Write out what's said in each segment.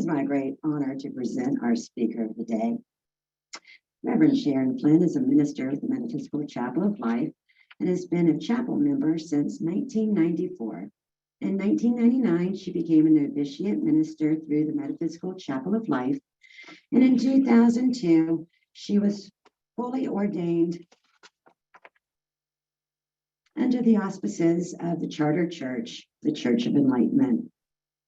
is my great honor to present our speaker of the day. Reverend Sharon Flynn is a minister of the Metaphysical Chapel of Life and has been a chapel member since 1994. In 1999, she became a Novitiate Minister through the Metaphysical Chapel of Life, and in 2002, she was fully ordained under the auspices of the charter church, the Church of Enlightenment.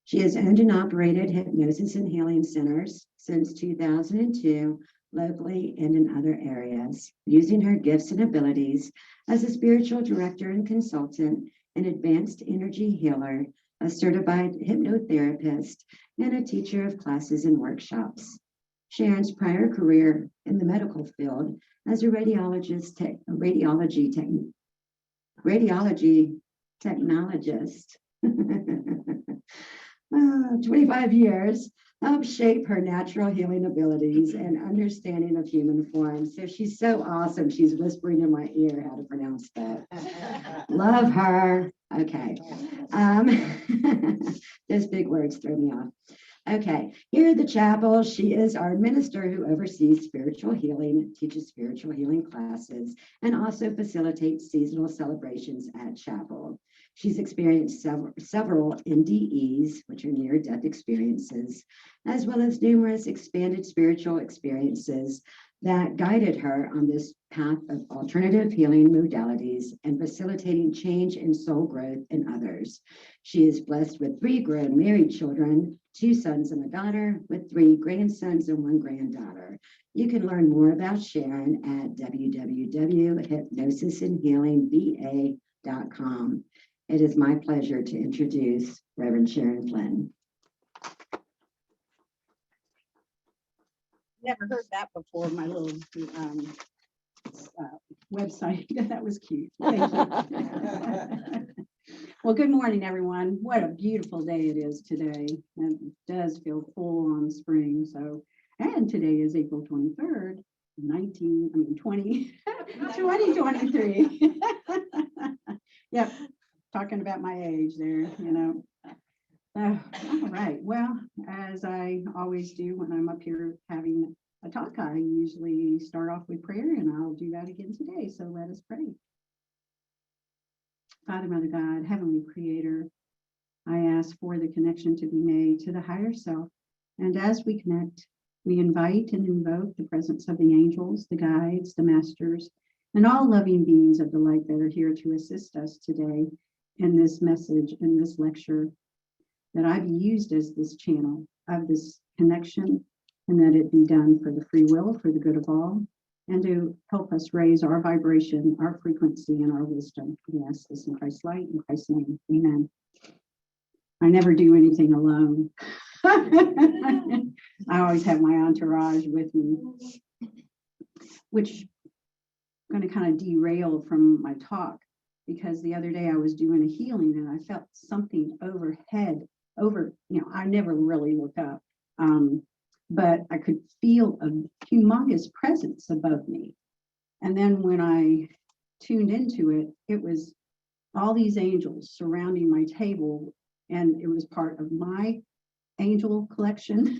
She has owned and operated Hypnosis and Healing Centers since 2002, locally and in other areas, using her gifts and abilities as a spiritual director and consultant, an advanced energy healer, a certified hypnotherapist, and a teacher of classes and workshops. Sharon's prior career in the medical field as a radiology technologist 25 years helped shape her natural healing abilities and understanding of human form. So she's so awesome. She's whispering in my ear how to pronounce that. Love her. Okay. Those big words throw me off. Okay, here at the chapel, she is our minister who oversees spiritual healing, teaches spiritual healing classes, and also facilitates seasonal celebrations at chapel. She's experienced several NDEs, which are near-death experiences, as well as numerous expanded spiritual experiences that guided her on this path of alternative healing modalities and facilitating change and soul growth in others. She is blessed with 3 grown married children, 2 sons and a daughter, with 3 grandsons and 1 granddaughter. You can learn more about Sharon at www.hypnosisandhealingva.com. It is my pleasure to introduce Reverend Sharon Flynn. Never heard that before, my little website. That was cute. Thank you. Well, good morning, everyone. What a beautiful day it is today. It does feel full on spring. So, and today is April 23rd, 2023. Yep, talking about my age there, you know. All right. Well, as I always do when I'm up here having a talk, I usually start off with prayer, and I'll do that again today. So let us pray. Father, Mother God, Heavenly Creator, I ask for the connection to be made to the higher self. And as we connect, we invite and invoke the presence of the angels, the guides, the masters, and all loving beings of the light that are here to assist us today in this message, in this lecture, that I be used as this channel of this connection, and that it be done for the free will, for the good of all, and to help us raise our vibration, our frequency, and our wisdom. We ask this in Christ's light, in Christ's name. Amen. I never do anything alone. I always have my entourage with me, which I'm going to kind of derail from my talk, because the other day I was doing a healing and I felt something overhead, I never really look up, but I could feel a humongous presence above me. And then when I tuned into it, it was all these angels surrounding my table, and it was part of my angel collection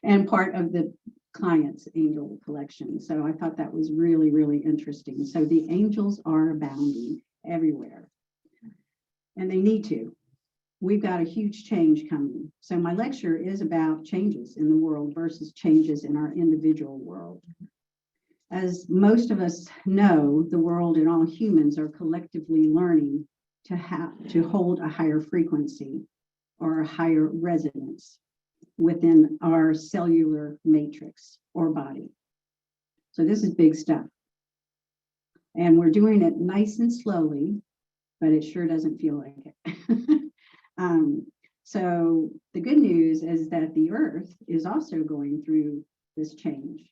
and part of the client's angel collection. So I thought that was really, really interesting. So the angels are abounding everywhere, and they need to. We've got a huge change coming. So my lecture is about changes in the world versus changes in our individual world. As most of us know, the world and all humans are collectively learning to hold a higher frequency or a higher resonance within our cellular matrix or body. So this is big stuff. And we're doing it nice and slowly, but it sure doesn't feel like it. So the good news is that the earth is also going through this change,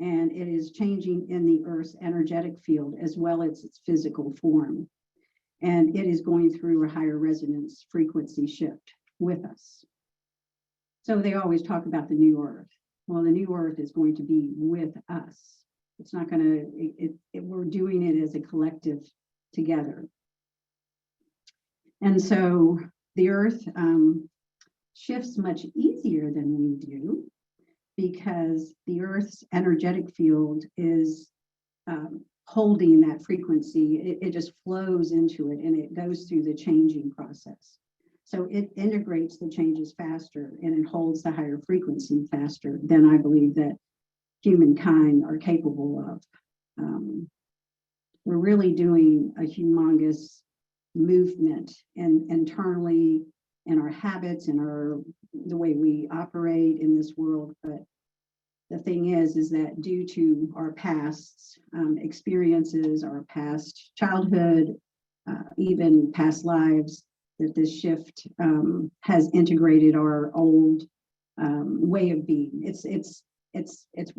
and it is changing in the earth's energetic field as well as its physical form. And it is going through a higher resonance frequency shift with us. So they always talk about the new earth. Well, the new earth is going to be with us. It's not going to, we're doing it as a collective together. And so the earth, shifts much easier than we do because the Earth's energetic field is holding that frequency. It just flows into it and it goes through the changing process. So it integrates the changes faster and it holds the higher frequency faster than I believe that humankind are capable of. We're really doing a humongous movement and internally in our habits and the way we operate in this world. But the thing is that due to our past experiences, our past childhood, even past lives, that this shift has integrated our old way of being. It's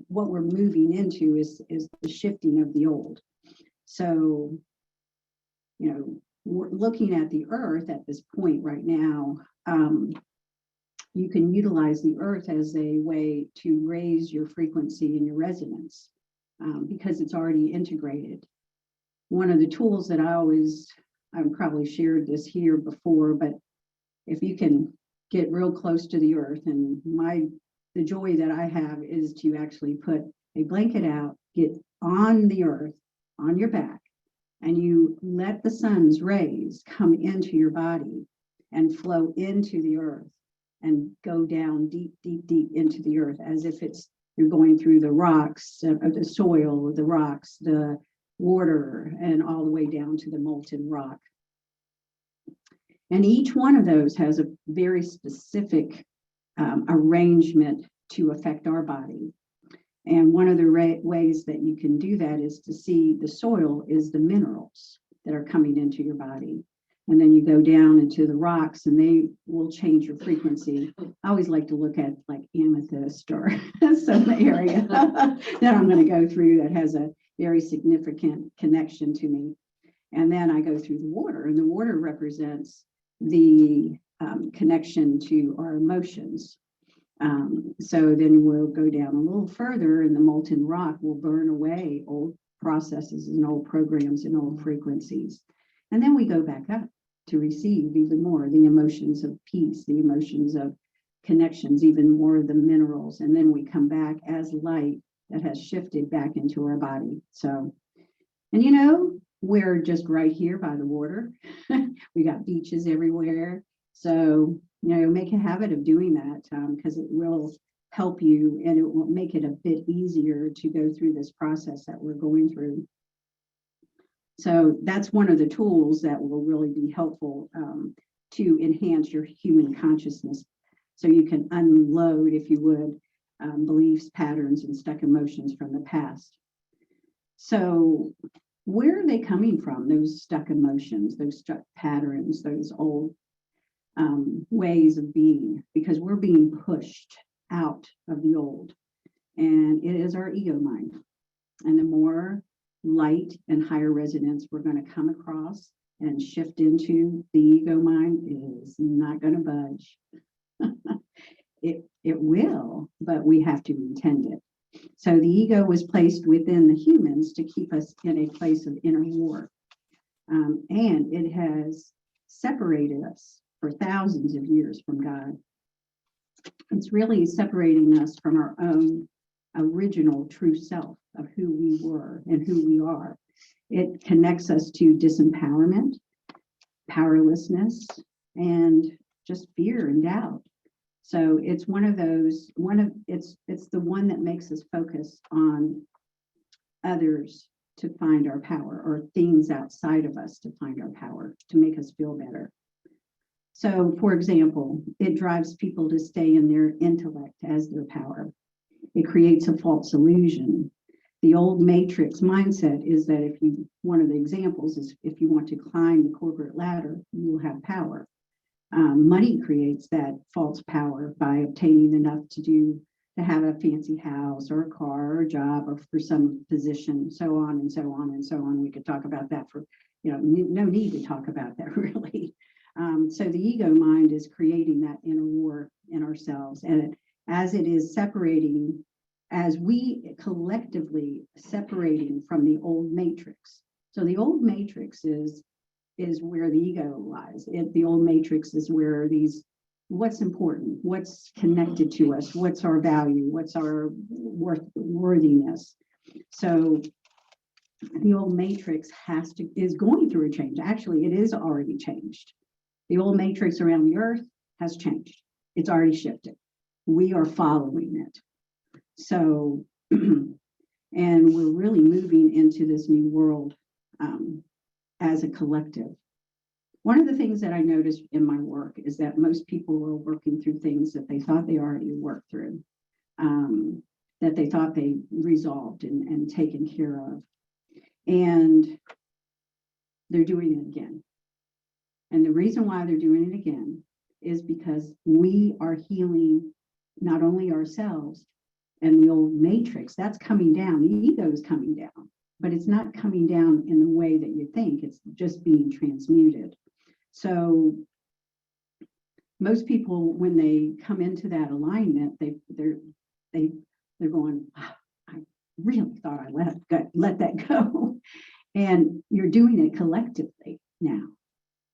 what we're moving into is the shifting of the old. So, we're looking at the Earth at this point right now. You can utilize the Earth as a way to raise your frequency and your resonance because it's already integrated. One of the tools that I've probably shared this here before, but if you can get real close to the Earth, and the joy that I have is to actually put a blanket out, get on the Earth, on your back, and you let the sun's rays come into your body and flow into the Earth and go down deep, deep, deep into the Earth as if you're going through the rocks, the soil, the rocks, the water, and all the way down to the molten rock. And each one of those has a very specific arrangement to affect our body. And one of the ways that you can do that is to see the soil is the minerals that are coming into your body. And then you go down into the rocks and they will change your frequency. I always like to look at like amethyst or some area that I'm going to go through that has a very significant connection to me. And then I go through the water, and the water represents the connection to our emotions. So then we'll go down a little further, and the molten rock will burn away old processes and old programs and old frequencies. And then we go back up to receive even more the emotions of peace, the emotions of connections, even more of the minerals. And then we come back as light that has shifted back into our body. So, and we're just right here by the water. We got beaches everywhere. So, make a habit of doing that because it will help you and it will make it a bit easier to go through this process that we're going through. So that's one of the tools that will really be helpful to enhance your human consciousness. So you can unload, if you would, beliefs, patterns, and stuck emotions from the past. So where are they coming from, those stuck emotions, those stuck patterns, those old ways of being? Because we're being pushed out of the old. And it is our ego mind. And the more light and higher resonance we're going to come across and shift into the ego mind, is not going to budge. It will, but we have to intend it. So the ego was placed within the humans to keep us in a place of inner war. And it has separated us for thousands of years from God. It's really separating us from our own original true self of who we were and who we are. It connects us to disempowerment, powerlessness, and just fear and doubt. So it's it's the one that makes us focus on others to find our power, or things outside of us to find our power, to make us feel better. So, for example, it drives people to stay in their intellect as their power. It creates a false illusion. The old matrix mindset is that one of the examples is if you want to climb the corporate ladder, you will have power. Money creates that false power by obtaining enough to have a fancy house or a car or a job or for some position, so on and so on and so on. We could talk about that for, no need to talk about that really. So the ego mind is creating that inner war in ourselves. And as it is separating, as we collectively separating from the old matrix. So the old matrix is where the ego lies. The old matrix is where these what's important, what's connected to us, what's our value, what's our worthiness. So the old matrix is going through a change. Actually, it is already changed. The old matrix around the earth has changed. It's already shifted. We are following it. So, and we're really moving into this new world as a collective. One of the things that I noticed in my work is that most people are working through things that they thought they already worked through, that they thought they resolved and taken care of. And they're doing it again. And the reason why they're doing it again is because we are healing not only ourselves and the old matrix, that's coming down, the ego is coming down, but it's not coming down in the way that you think, it's just being transmuted. So most people, when they come into that alignment, they're going, wow, I really thought I let that go. And you're doing it collectively now.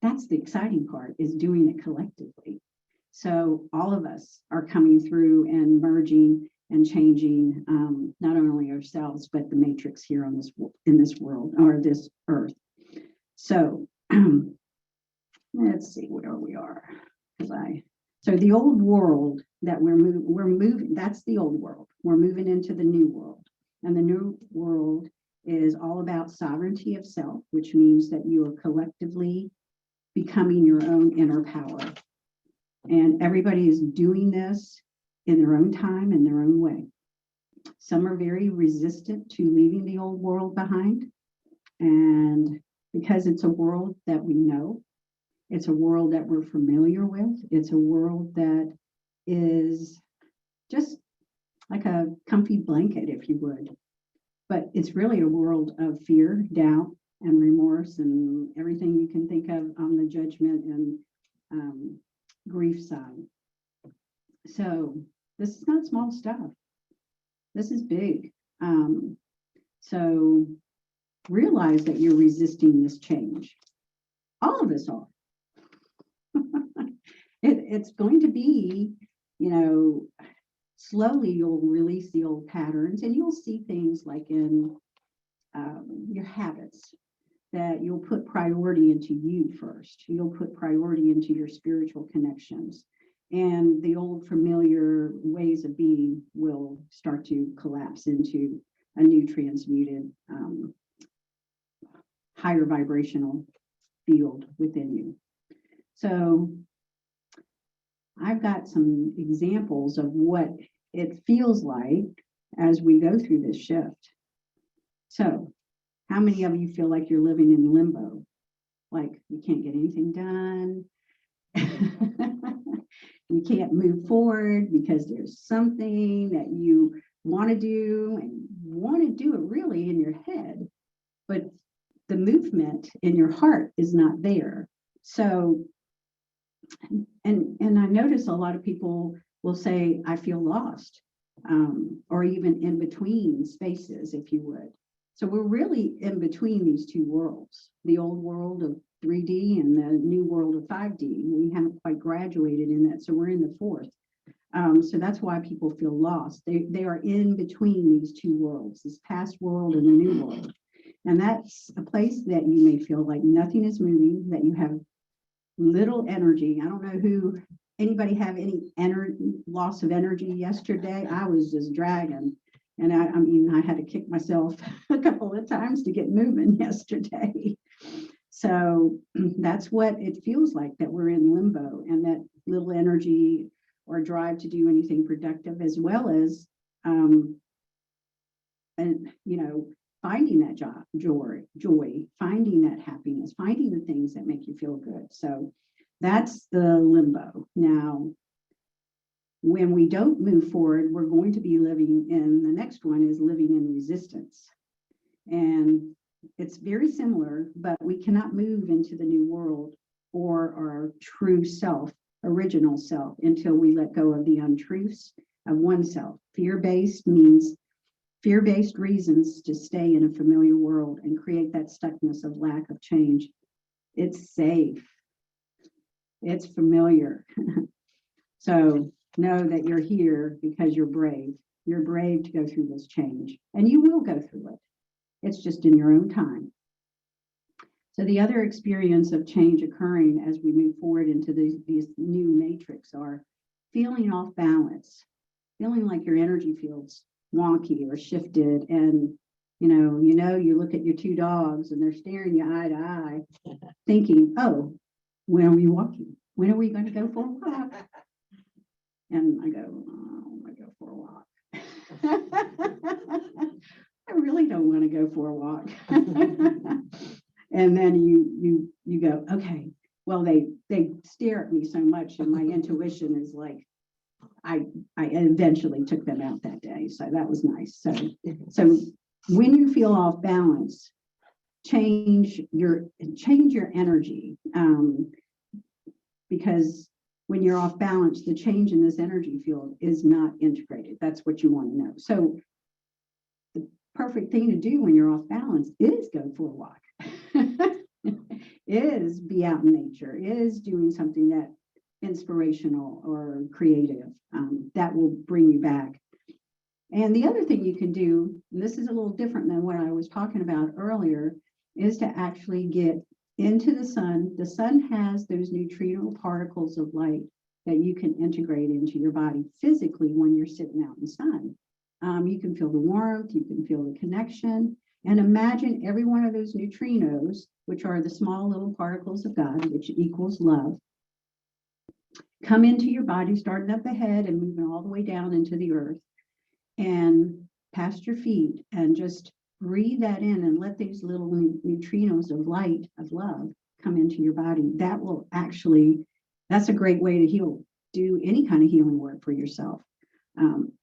That's the exciting part, is doing it collectively. So all of us are coming through and merging and changing, not only ourselves, but the matrix here on in this world, or this earth. So let's see where we are. So the old world that we're moving, that's the old world. We're moving into the new world. And the new world is all about sovereignty of self, which means that you are collectively becoming your own inner power. And everybody is doing this in their own time, in their own way. Some are very resistant to leaving the old world behind. And because it's a world that we know, it's a world that we're familiar with, it's a world that is just like a comfy blanket, if you would. But it's really a world of fear, doubt, and remorse, and everything you can think of on the judgment and grief side. So this is not small stuff. This is big. So realize that you're resisting this change. All of us are. It's going to be, slowly you'll release the old patterns, and you'll see things like in your habits, that you'll put priority into you first. You'll put priority into your spiritual connections, and the old familiar ways of being will start to collapse into a new transmuted, higher vibrational field within you. So I've got some examples of what it feels like as we go through this shift. So how many of you feel like you're living in limbo? Like you can't get anything done. You can't move forward because there's something that you want to do, and you want to do it really in your head, but the movement in your heart is not there. So, and I notice a lot of people will say, I feel lost, or even in between spaces, if you would. So we're really in between these two worlds, the old world of 3D and the new world of 5D. We haven't quite graduated in that, so we're in the fourth. So that's why people feel lost. They are in between these two worlds, this past world and the new world. And that's a place that you may feel like nothing is moving, that you have little energy. I don't know anybody have any loss of energy yesterday? I was just dragging. And I had to kick myself a couple of times to get moving yesterday. So that's what it feels like, that we're in limbo, and that little energy or drive to do anything productive, as well as, finding that joy, finding that happiness, finding the things that make you feel good. So that's the limbo. Now, when we don't move forward, we're going to be living in, the next one is living in resistance. And it's very similar, but we cannot move into the new world or our true self, original self, until we let go of the untruths of oneself. Fear-based means fear-based reasons to stay in a familiar world and create that stuckness of lack of change. It's safe. It's familiar. So know that you're here because you're brave. You're brave to go through this change, and you will go through it. It's just in your own time. So the other experience of change occurring as we move forward into these new matrix are feeling off balance, feeling like your energy field's wonky or shifted. And you look at your two dogs and they're staring you eye to eye, thinking, oh, when are we walking? When are we going to go for a walk? And I go, oh, I go for a walk. I really don't want to go for a walk. And then you go, okay, well, they stare at me so much, and my intuition is like, I eventually took them out that day. So that was nice. So when you feel off balance, change your energy, because when you're off balance, the change in this energy field is not integrated. That's what you want to know. So the perfect thing to do when you're off balance is go for a walk, is be out in nature, is doing something that inspirational or creative, that will bring you back. And the other thing you can do, and this is a little different than what I was talking about earlier, is to actually get into the sun. The sun has those neutrino particles of light that you can integrate into your body physically when you're sitting out in the sun. You can feel the warmth, you can feel the connection, and imagine every one of those neutrinos, which are the small little particles of God, which equals love, come into your body, starting up the head and moving all the way down into the earth and past your feet, and just breathe that in and let these little neutrinos of light, of love, come into your body. That will actually, that's a great way to heal, do any kind of healing work for yourself. And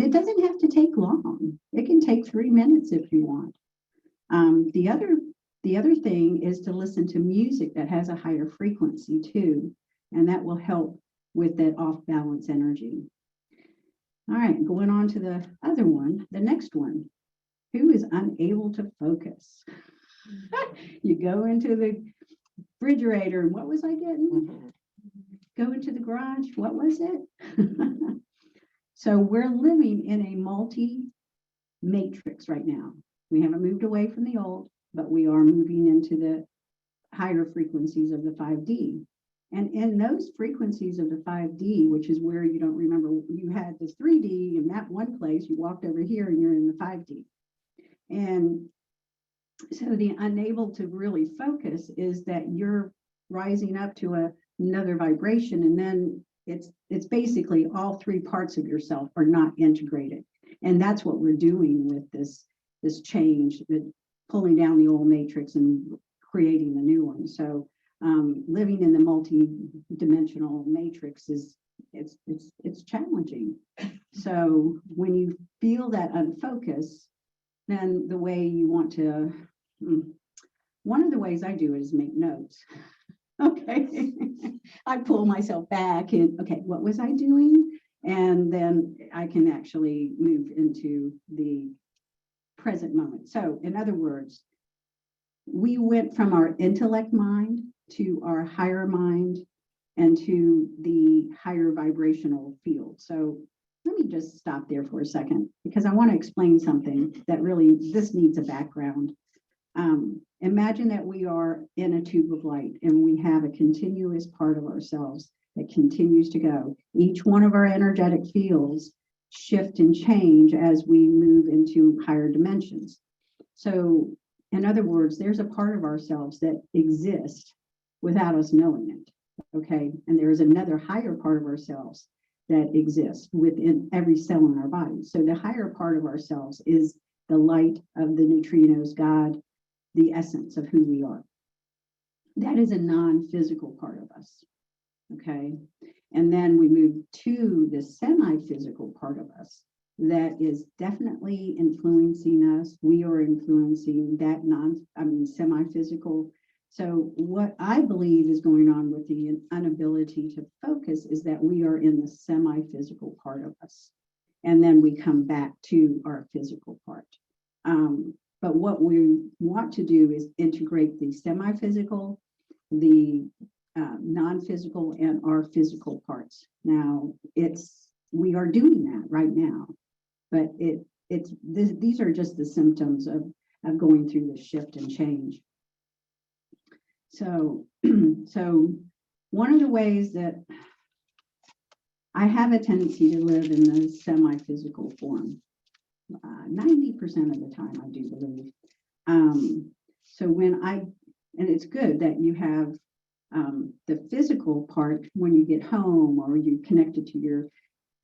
it doesn't have to take long. It can take 3 minutes if you want. The other thing is to listen to music that has a higher frequency too, and that will help with that off balance energy. All right, going on to the other one, the next one. Who is unable to focus? You go into the refrigerator, and what was I getting? Go into the garage, what was it? So we're living in a multi-matrix right now. We haven't moved away from the old, but we are moving into the higher frequencies of the 5D. And in those frequencies of the 5D, which is where you don't remember, you had this 3D in that one place, you walked over here and you're in the 5D. And so the unable to really focus is that you're rising up to another vibration, and then it's basically all three parts of yourself are not integrated. And that's what we're doing with this change, pulling down the old matrix and creating the new one. So living in the multi-dimensional matrix it's challenging. So when you feel that unfocus, then the way you want to, one of the ways I do it is make notes. Okay. I pull myself back and, okay, what was I doing? And then I can actually move into the present moment. So in other words, we went from our intellect mind to our higher mind and to the higher vibrational field. So let me just stop there for a second, because I want to explain something that really, this needs a background. Imagine that we are in a tube of light and we have a continuous part of ourselves that continues to go. Each one of our energetic fields shift and change as we move into higher dimensions. So in other words, there's a part of ourselves that exists without us knowing it, okay? And there is another higher part of ourselves that exists within every cell in our body. So the higher part of ourselves is the light of the neutrinos, God, the essence of who we are. That is a non-physical part of us, okay? And then we move to the semi-physical part of us that is definitely influencing us. We are influencing that semi-physical. So what I believe is going on with the inability to focus is that we are in the semi-physical part of us. And then we come back to our physical part. But what we want to do is integrate the semi-physical, the non-physical and our physical parts. Now, we are doing that right now, but these are just the symptoms of going through the shift and change. So, so one of the ways that I have a tendency to live in the semi-physical form, 90% of the time, I do believe. So and it's good that you have the physical part when you get home, or you're connected to your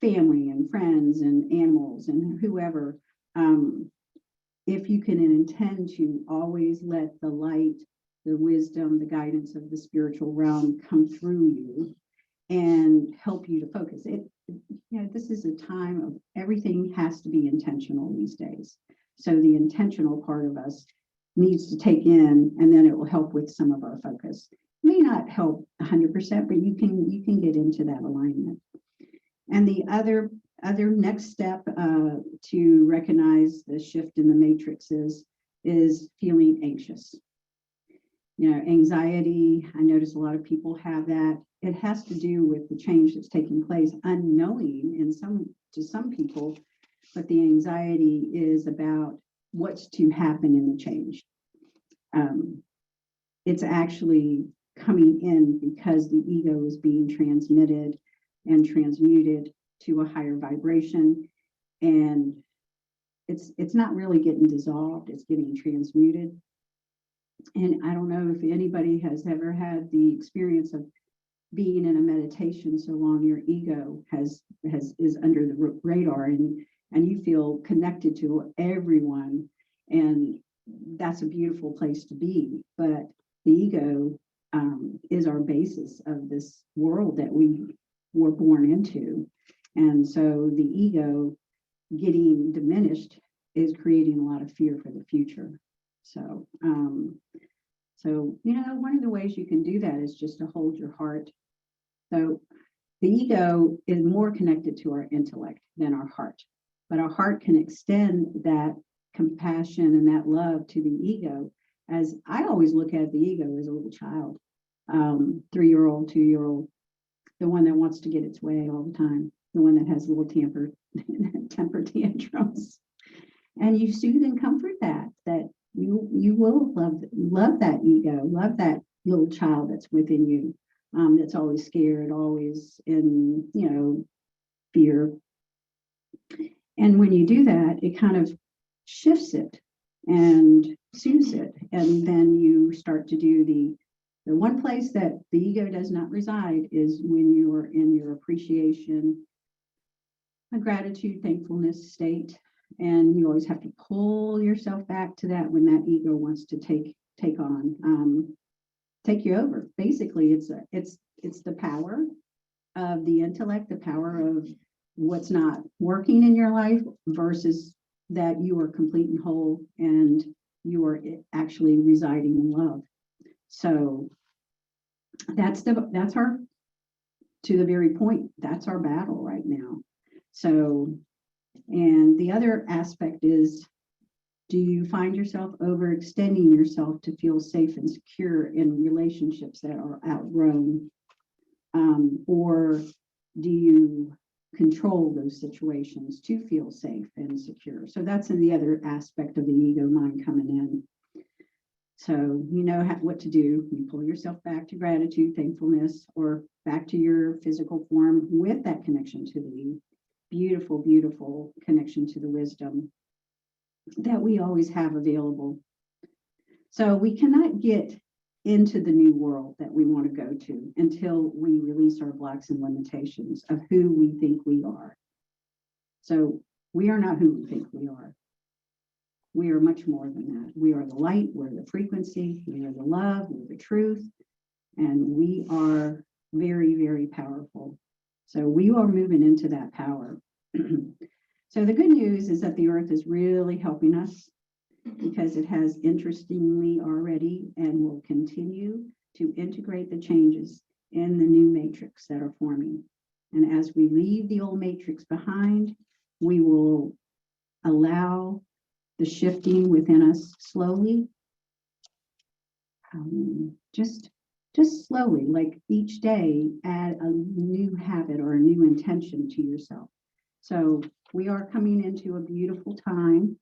family and friends and animals and whoever. If you can intend to always let the light, the wisdom, the guidance of the spiritual realm come through you and help you to focus. This is a time of everything has to be intentional these days. So the intentional part of us needs to take in, and then it will help with some of our focus. It may not help 100%, but you can get into that alignment. And the other next step to recognize the shift in the matrix is feeling anxious. Anxiety, I notice a lot of people have that. It has to do with the change that's taking place, unknowing to some people, but the anxiety is about what's to happen in the change. It's actually coming in because the ego is being transmitted and transmuted to a higher vibration, and it's not really getting dissolved, it's getting transmuted. And I don't know if anybody has ever had the experience of being in a meditation so long, your ego is under the radar, and you feel connected to everyone, and that's a beautiful place to be. But the ego is our basis of this world that we were born into, and so the ego getting diminished is creating a lot of fear for the future. So, one of the ways you can do that is just to hold your heart. So the ego is more connected to our intellect than our heart, but our heart can extend that compassion and that love to the ego. As I always look at the ego as a little child, 3-year-old, 2-year-old, the one that wants to get its way all the time, the one that has little temper tantrums. And you soothe and comfort that you will love that ego, love that little child that's within you, that's always scared, always in fear. And when you do that, it kind of shifts it and soothes it, and then you start to do the one place that the ego does not reside is when you are in your appreciation, a gratitude, thankfulness state. And you always have to pull yourself back to that when that ego wants to take you over. Basically, it's the power of the intellect, the power of what's not working in your life versus that you are complete and whole and you are actually residing in love. So that's our, to the very point, that's our battle right now. So, and the other aspect is, do you find yourself overextending yourself to feel safe and secure in relationships that are outgrown? Or do you control those situations to feel safe and secure? So that's the other aspect of the ego mind coming in. So you know what to do. You pull yourself back to gratitude, thankfulness, or back to your physical form with that connection to the beautiful, beautiful connection to the wisdom that we always have available. So we cannot get into the new world that we want to go to until we release our blocks and limitations of who we think we are. So we are not who we think we are. We are much more than that. We are the light, we're the frequency, we are the love, we're the truth, and we are very, very powerful. So we are moving into that power. So the good news is that the earth is really helping us, because it has interestingly already and will continue to integrate the changes in the new matrix that are forming. And as we leave the old matrix behind, we will allow the shifting within us slowly, just just slowly, like each day, add a new habit or a new intention to yourself. So we are coming into a beautiful time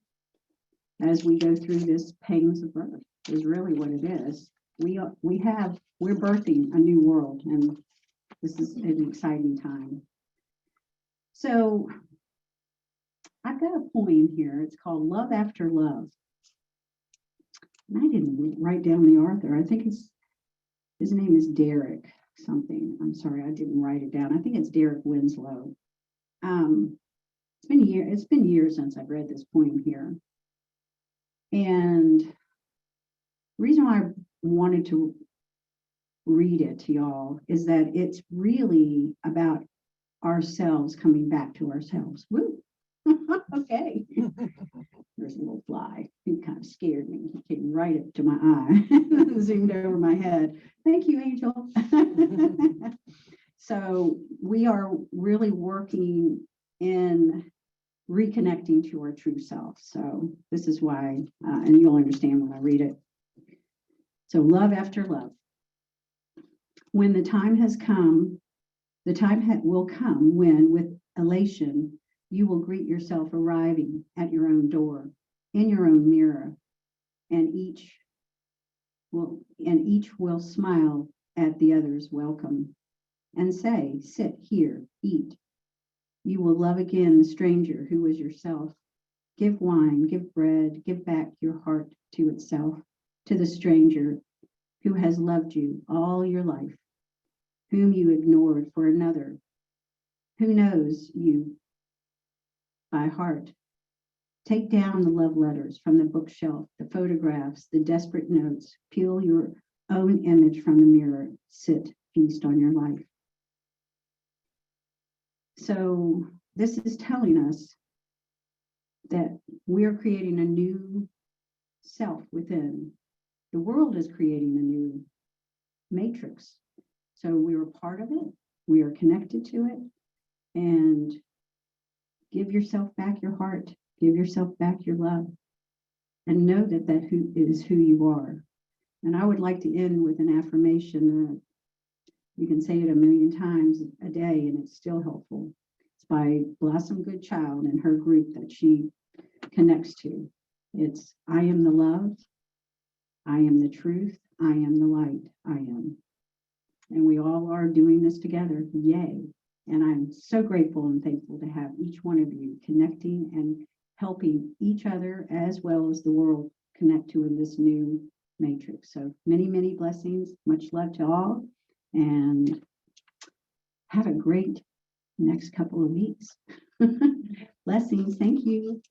as we go through this pains of birth, is really what it is. We're birthing a new world, and this is an exciting time. So I've got a poem here. It's called Love After Love. And I didn't write down the author. I think his name is Derek something. I'm sorry, I didn't write it down. I think it's Derek Winslow. It's been years since I've read this poem here. And the reason why I wanted to read it to y'all is that it's really about ourselves coming back to ourselves. Woo! Okay. There's a little fly. He kind of scared me. He came right up to my eye and zoomed over my head. Thank you, Angel. So we are really working in reconnecting to our true self. So this is why, and you'll understand when I read it. So love after love. When the time has come, will come when, with elation, you will greet yourself arriving at your own door, in your own mirror, and each will smile at the other's welcome and say, sit here, eat. You will love again the stranger who was yourself. Give wine, give bread, give back your heart to itself, to the stranger who has loved you all your life, whom you ignored for another, who knows you by heart. Take down the love letters from the bookshelf, the photographs, the desperate notes. Peel your own image from the mirror. Sit, feast on your life. So this is telling us that we're creating a new self within. The world is creating a new matrix. So we are part of it. We are connected to it. And give yourself back your heart. Give yourself back your love. And know that is who you are. And I would like to end with an affirmation that you can say it a million times a day and it's still helpful. It's by Blossom Goodchild and her group that she connects to. It's, I am the love. I am the truth. I am the light. I am. And we all are doing this together. Yay. And I'm so grateful and thankful to have each one of you connecting and helping each other as well as the world connect to in this new matrix. So many, many blessings. Much love to all. And have a great next couple of weeks. Blessings. Thank you.